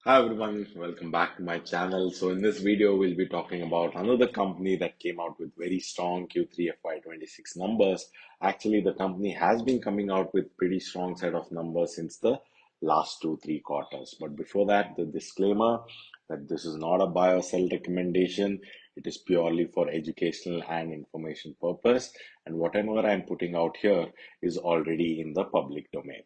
Hi everyone, welcome back to my channel. So in this video, we'll be talking about another company that came out with very strong Q3 FY26 numbers. Actually, the company has been coming out with pretty strong set of numbers since the last 2-3 quarters. But before that, the disclaimer that this is not a buy or sell recommendation. It is purely for educational and information purpose. And whatever I'm putting out here is already in the public domain.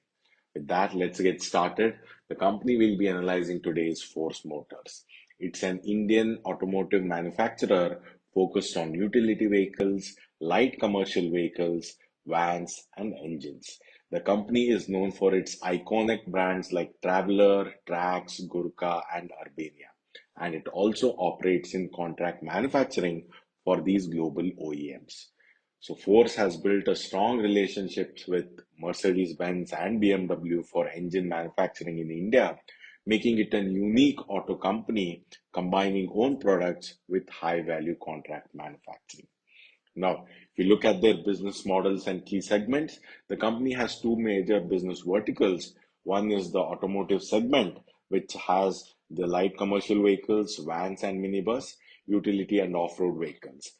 With that, let's get started. The company we'll be analyzing today is Force Motors. It's an Indian automotive manufacturer focused on utility vehicles, light commercial vehicles, vans, and engines. The company is known for its iconic brands like Traveler, Trax, Gurkha, and Urbania. And it also operates in contract manufacturing for these global OEMs. So Force has built a strong relationships with Mercedes-Benz and BMW for engine manufacturing in India, making it a unique auto company combining own products with high-value contract manufacturing. Now, if you look at their business models and key segments, the company has two major business verticals. One is the automotive segment, which has the light commercial vehicles, vans and minibus, utility and off-road vehicles.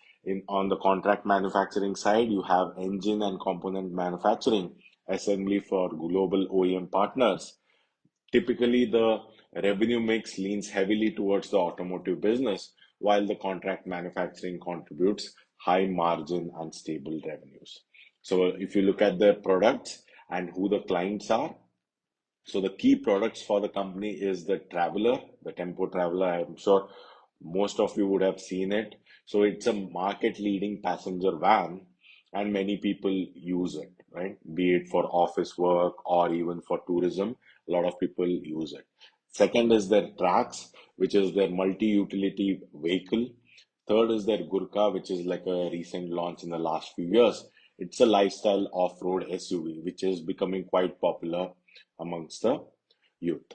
On the contract manufacturing side, you have engine and component manufacturing, assembly for global OEM partners. Typically, the revenue mix leans heavily towards the automotive business, while the contract manufacturing contributes high margin and stable revenues. So, if you look at their products and who the clients are, so the key products for the company is the Traveler, the Tempo Traveler. I'm sure most of you would have seen it. So it's a market leading passenger van and many people use it, right? Be it for office work or even for tourism, a lot of people use it. Second is their Trax, which is their multi-utility vehicle. Third is their Gurkha, which is like a recent launch in the last few years. It's a lifestyle off-road SUV, which is becoming quite popular amongst the youth.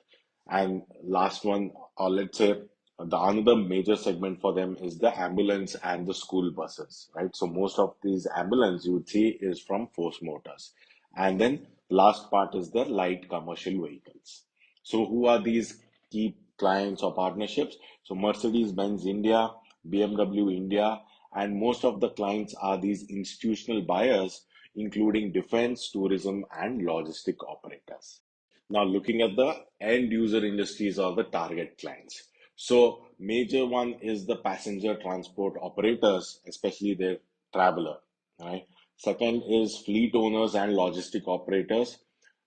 And last one, or let's say the another major segment for them is the ambulance and the school buses, right? So most of these ambulance you would see is from Force Motors. And then last part is the light commercial vehicles. So who are these key clients or partnerships? So Mercedes-Benz India, BMW India, and most of the clients are these institutional buyers, including defense, tourism, and logistic operators. Now, looking at the end user industries or the target clients. So, major one is the passenger transport operators, especially their traveler, right? Second is fleet owners and logistic operators.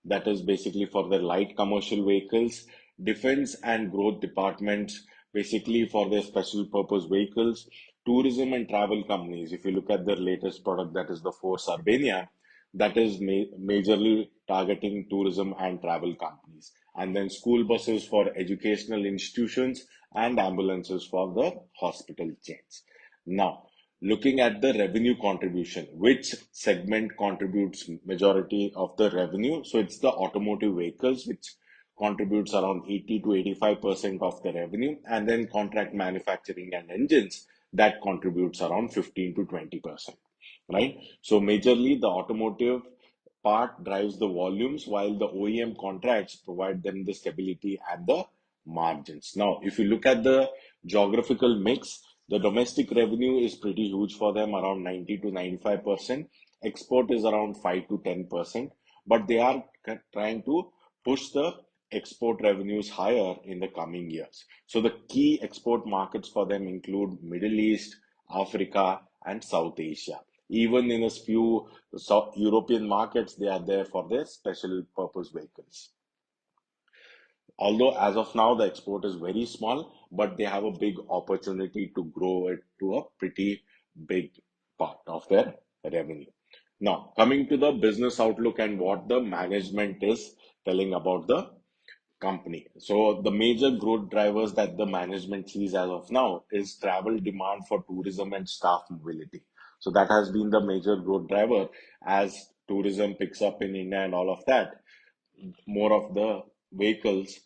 That is basically for their light commercial vehicles, defense and growth departments, basically for their special purpose vehicles, tourism and travel companies. If you look at their latest product, that is the Force Urbania, that is majorly targeting tourism and travel companies. And then school buses for educational institutions and ambulances for the hospital chains. Now, looking at the revenue contribution, which segment contributes majority of the revenue? So it's the automotive vehicles, which contributes around 80 to 85% of the revenue, and then contract manufacturing and engines that contributes around 15 to 20%, right? So majorly the automotive part drives the volumes while the OEM contracts provide them the stability and the margins. Now, if you look at the geographical mix, the domestic revenue is pretty huge for them, around 90 to 95%. Export is around 5 to 10%, but they are trying to push the export revenues higher in the coming years. So the key export markets for them include Middle East, Africa, and South Asia. Even in a few South European markets, they are there for their special purpose vehicles. Although as of now the export is very small, but they have a big opportunity to grow it to a pretty big part of their revenue. Now, coming to the business outlook and what the management is telling about the company. So the major growth drivers that the management sees as of now is travel demand for tourism and staff mobility. So that has been the major growth driver as tourism picks up in India and all of that. More of the vehicles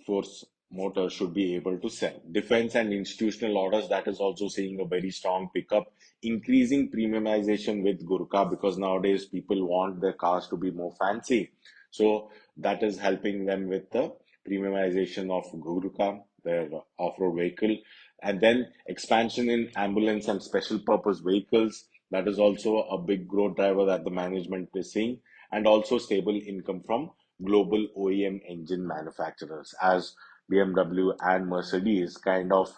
Force Motor should be able to sell. Defense and institutional orders, that is also seeing a very strong pickup, increasing premiumization with Gurkha because nowadays people want their cars to be more fancy. So that is helping them with the premiumization of Gurkha, their off-road vehicle, and then expansion in ambulance and special purpose vehicles. That is also a big growth driver that the management is seeing, and also stable income from global OEM engine manufacturers as BMW and Mercedes kind of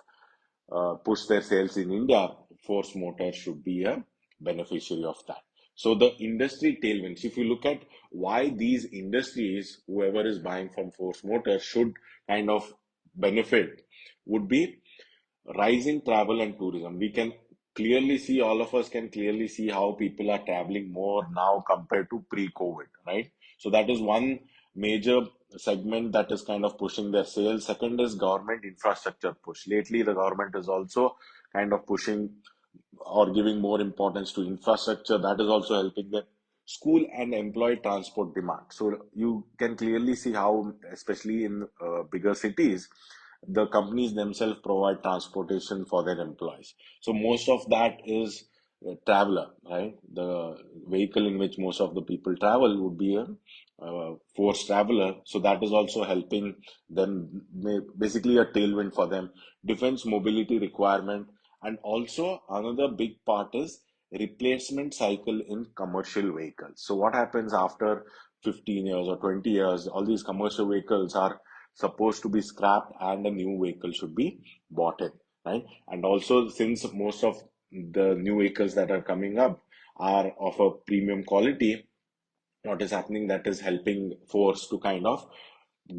push their sales in India. Force Motors should be a beneficiary of that. So the industry tailwinds, if you look at why these industries, whoever is buying from Force Motors should kind of benefit, would be rising travel and tourism. We can clearly see, all of us can clearly see how people are traveling more now compared to pre-COVID, right? So that is one major segment that is kind of pushing their sales. Second is government infrastructure push. Lately, the government is also kind of pushing or giving more importance to infrastructure. That is also helping the school and employee transport demand. So you can clearly see how, especially in bigger cities, the companies themselves provide transportation for their employees. So most of that is traveler, right? The vehicle in which most of the people travel would be a forced traveler. So that is also helping them, basically a tailwind for them. Defense mobility requirement, and also another big part is replacement cycle in commercial vehicles. So what happens after 15 years or 20 years, all these commercial vehicles are supposed to be scrapped and a new vehicle should be bought in, right? And also, since most of the new vehicles that are coming up are of a premium quality, what is happening, that is helping Force to kind of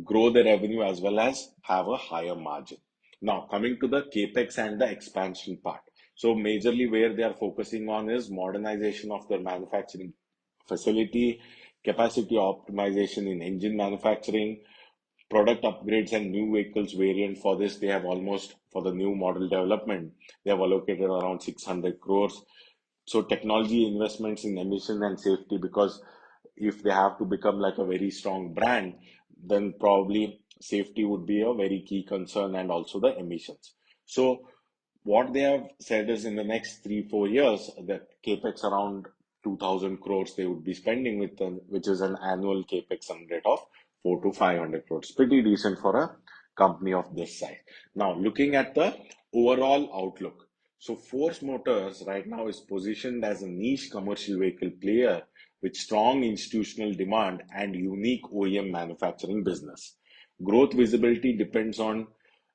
grow the revenue as well as have a higher margin. Now, coming to the capex and the expansion part. So, majorly where they are focusing on is modernization of their manufacturing facility, capacity optimization in engine manufacturing, product upgrades and new vehicles variant. For this, they have almost, for the new model development, they have allocated around 600 crores. So technology investments in emission and safety, because if they have to become like a very strong brand, then probably safety would be a very key concern, and also the emissions. So what they have said is in the next 3 4 years, that capex around 2,000 crores they would be spending with them, which is an annual capex run rate of 4 to 500 crores. Pretty decent for a company of this size. Now, looking at the overall outlook. So Force Motors right now is positioned as a niche commercial vehicle player with strong institutional demand and unique OEM manufacturing business. Growth visibility depends on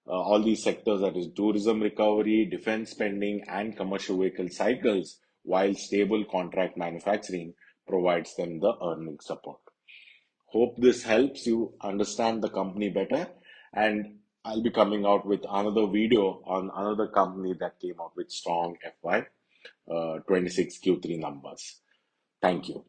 all these sectors, that is tourism recovery, defense spending, and commercial vehicle cycles, while stable contract manufacturing provides them the earning support. Hope this helps you understand the company better, and I'll be coming out with another video on another company that came out with strong FY 26 Q3 numbers. Thank you.